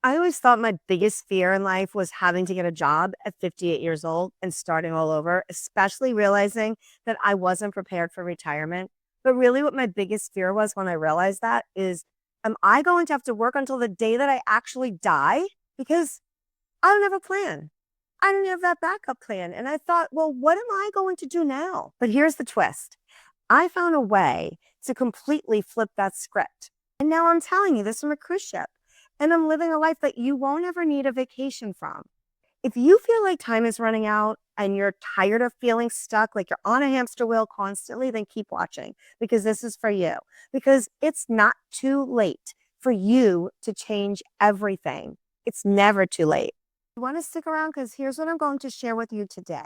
I always thought my biggest fear in life was having to get a job at 58 years old and starting all over, especially realizing that I wasn't prepared for retirement. But really, what my biggest fear was when I realized that is, am I going to have to work until the day that I actually die? Because I don't have a plan. I didn't have that backup plan. And I thought, well, what am I going to do now? But here's the twist. I found a way to completely flip that script. And now I'm telling you this from a cruise ship. And I'm living a life that you won't ever need a vacation from. If you feel like time is running out and you're tired of feeling stuck, like you're on a hamster wheel constantly, then keep watching because this is for you. Because it's not too late for you to change everything. It's never too late. You want to stick around because here's what I'm going to share with you today.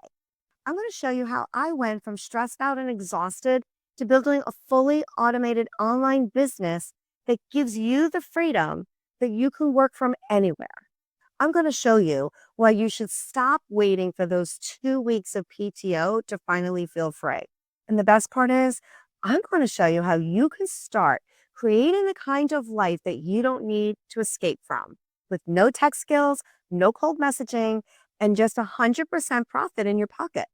I'm going to show you how I went from stressed out and exhausted to building a fully automated online business that gives you the freedom that you can work from anywhere. I'm going to show you why you should stop waiting for those 2 weeks of PTO to finally feel free. And the best part is, I'm going to show you how you can start creating the kind of life that you don't need to escape from with no tech skills, no cold messaging, and just 100% profit in your pocket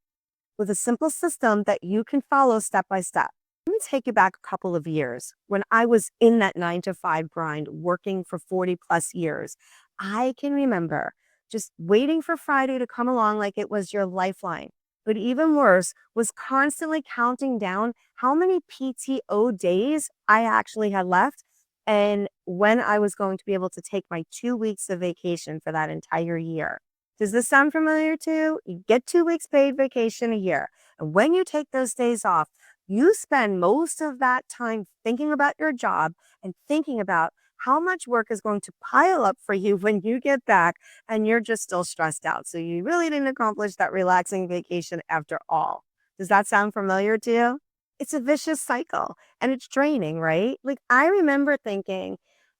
with a simple system that you can follow step by step. Let me take you back a couple of years when I was in that 9 to 5 grind, working for 40 plus years. I can remember just waiting for Friday to come along like it was your lifeline. But even worse was constantly counting down how many PTO days I actually had left and when I was going to be able to take my 2 weeks of vacation for that entire year. Does this sound familiar to you? You get 2 weeks paid vacation a year. And when you take those days off, you spend most of that time thinking about your job and thinking about how much work is going to pile up for you when you get back and you're just still stressed out. So you really didn't accomplish that relaxing vacation after all. Does that sound familiar to you? It's a vicious cycle and it's draining, right? Like I remember thinking,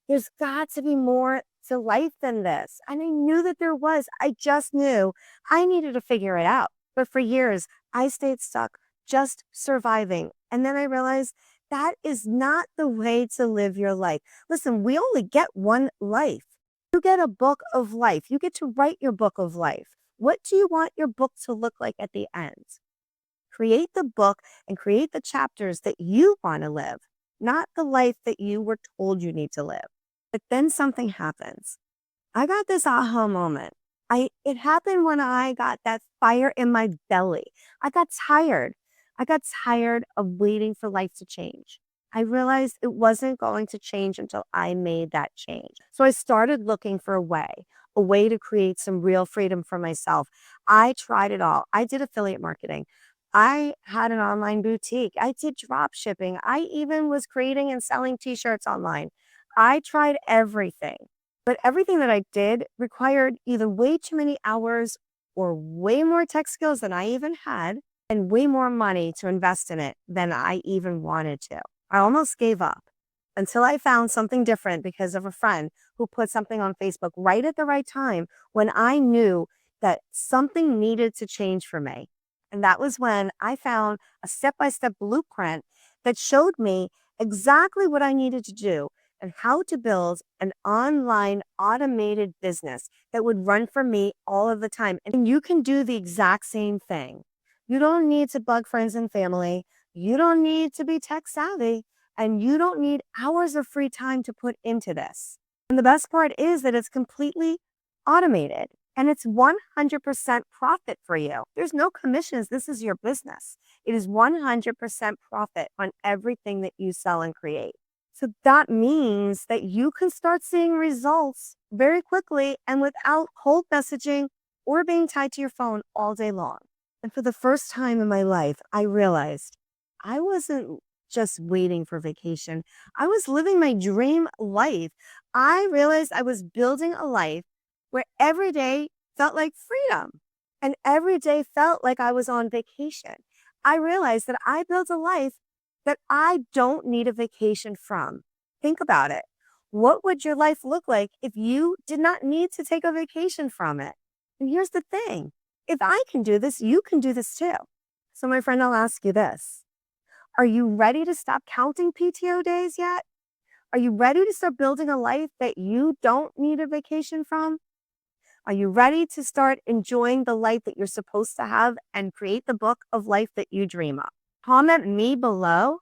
there's got to be more to life than this. And I knew that there was. I just knew I needed to figure it out. But for years, I stayed stuck just surviving. And then I realized that is not the way to live your life. Listen, we only get one life. You get a book of life. You get to write your book of life. What do you want your book to look like at the end? Create the book and create the chapters that you want to live, not the life that you were told you need to live. But then something happens. I got this aha moment. It happened when I got that fire in my belly. I got tired. I got tired of waiting for life to change. I realized it wasn't going to change until I made that change. So I started looking for a way to create some real freedom for myself. I tried it all. I did affiliate marketing. I had an online boutique. I did drop shipping. I even was creating and selling t-shirts online. I tried everything. But everything that I did required either way too many hours or way more tech skills than I even had and way more money to invest in it than I even wanted to. I almost gave up until I found something different because of a friend who put something on Facebook right at the right time when I knew that something needed to change for me. And that was when I found a step-by-step blueprint that showed me exactly what I needed to do and how to build an online automated business that would run for me all of the time. And you can do the exact same thing. You don't need to bug friends and family. You don't need to be tech savvy. And you don't need hours of free time to put into this. And the best part is that it's completely automated and it's 100% profit for you. There's no commissions. This is your business. It is 100% profit on everything that you sell and create. So that means that you can start seeing results very quickly and without cold messaging or being tied to your phone all day long. And for the first time in my life, I realized I wasn't just waiting for vacation. I was living my dream life. I realized I was building a life where every day felt like freedom and every day felt like I was on vacation. I realized that I built a life that I don't need a vacation from. Think about it. What would your life look like if you did not need to take a vacation from it? And here's the thing. If I can do this, you can do this too. So my friend, I'll ask you this. Are you ready to stop counting PTO days yet? Are you ready to start building a life that you don't need a vacation from? Are you ready to start enjoying the life that you're supposed to have and create the book of life that you dream of? Comment me below,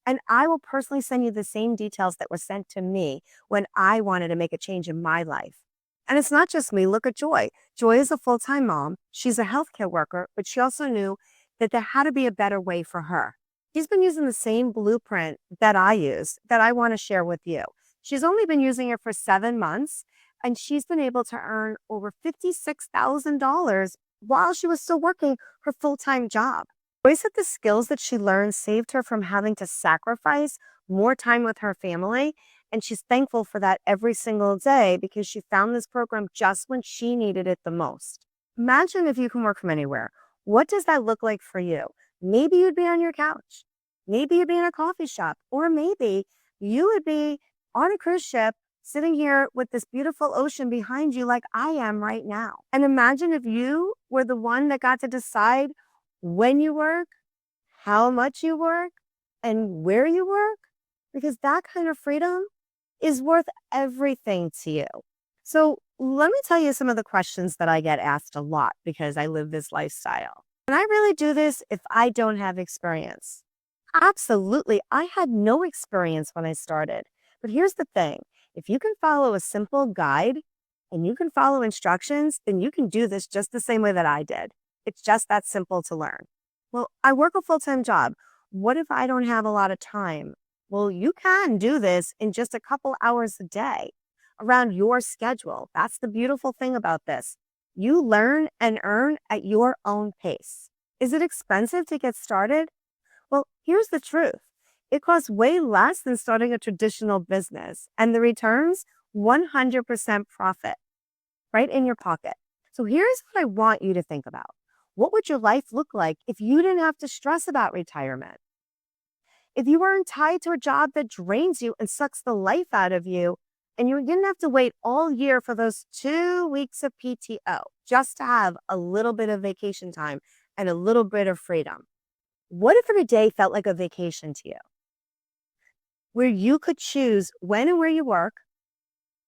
and I will personally send you the same details that were sent to me when I wanted to make a change in my life. And it's not just me. Look at Joy. Joy is a full time mom. She's a healthcare worker, but she also knew that there had to be a better way for her. She's been using the same blueprint that I use that I want to share with you. She's only been using it for 7 months, and she's been able to earn over $56,000 while she was still working her full time job. Joy said the skills that she learned saved her from having to sacrifice more time with her family. And she's thankful for that every single day because she found this program just when she needed it the most. Imagine if you can work from anywhere. What does that look like for you? Maybe you'd be on your couch. Maybe you'd be in a coffee shop. Or maybe you would be on a cruise ship sitting here with this beautiful ocean behind you like I am right now. And imagine if you were the one that got to decide when you work, how much you work, and where you work, because that kind of freedom is worth everything to you. So let me tell you some of the questions that I get asked a lot because I live this lifestyle. Can I really do this if I don't have experience? Absolutely. I had no experience when I started. But here's the thing. If you can follow a simple guide and you can follow instructions, then you can do this just the same way that I did. It's just that simple to learn. Well, I work a full-time job. What if I don't have a lot of time? Well, you can do this in just a couple hours a day around your schedule. That's the beautiful thing about this. You learn and earn at your own pace. Is it expensive to get started? Well, here's the truth. It costs way less than starting a traditional business, and the returns 100% profit right in your pocket. So here's what I want you to think about. What would your life look like if you didn't have to stress about retirement? If you weren't tied to a job that drains you and sucks the life out of you, and you didn't have to wait all year for those 2 weeks of PTO just to have a little bit of vacation time and a little bit of freedom? What if every day felt like a vacation to you, where you could choose when and where you work,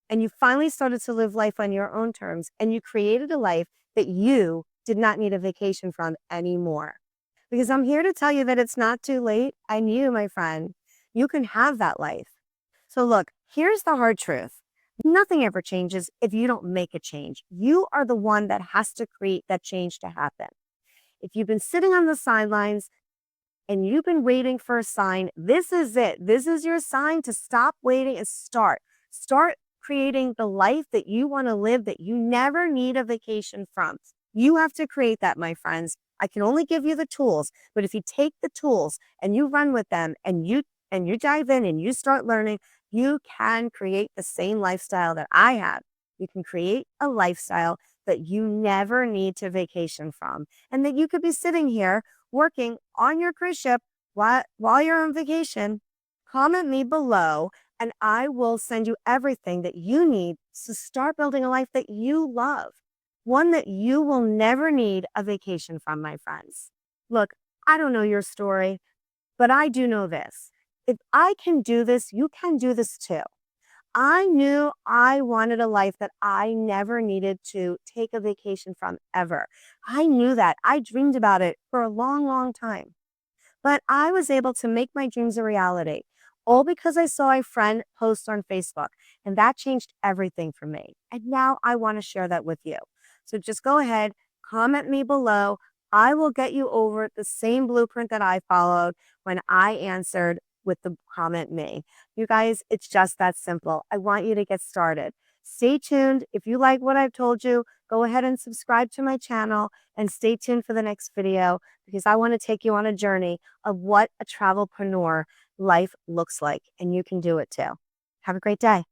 and you finally started to live life on your own terms, and you created a life that you did not need a vacation from anymore? Because I'm here to tell you that it's not too late. And you, my friend, you can have that life. So look, here's the hard truth. Nothing ever changes if you don't make a change. You are the one that has to create that change to happen. If you've been sitting on the sidelines and you've been waiting for a sign, this is it. This is your sign to stop waiting and start. Start creating the life that you want to live that you never need a vacation from. You have to create that, my friends. I can only give you the tools, but if you take the tools and you run with them and you dive in and you start learning, you can create the same lifestyle that I have. You can create a lifestyle that you never need to vacation from, and that you could be sitting here working on your cruise ship while you're on vacation. Comment me below and I will send you everything that you need to start building a life that you love. One that you will never need a vacation from, my friends. Look, I don't know your story, but I do know this. If I can do this, you can do this too. I knew I wanted a life that I never needed to take a vacation from ever. I knew that. I dreamed about it for a long, long time. But I was able to make my dreams a reality, all because I saw a friend post on Facebook, and that changed everything for me. And now I want to share that with you. So just go ahead, comment me below. I will get you over the same blueprint that I followed when I answered with the comment me. You guys, it's just that simple. I want you to get started. Stay tuned. If you like what I've told you, go ahead and subscribe to my channel and stay tuned for the next video because I want to take you on a journey of what a travelpreneur life looks like, and you can do it too. Have a great day.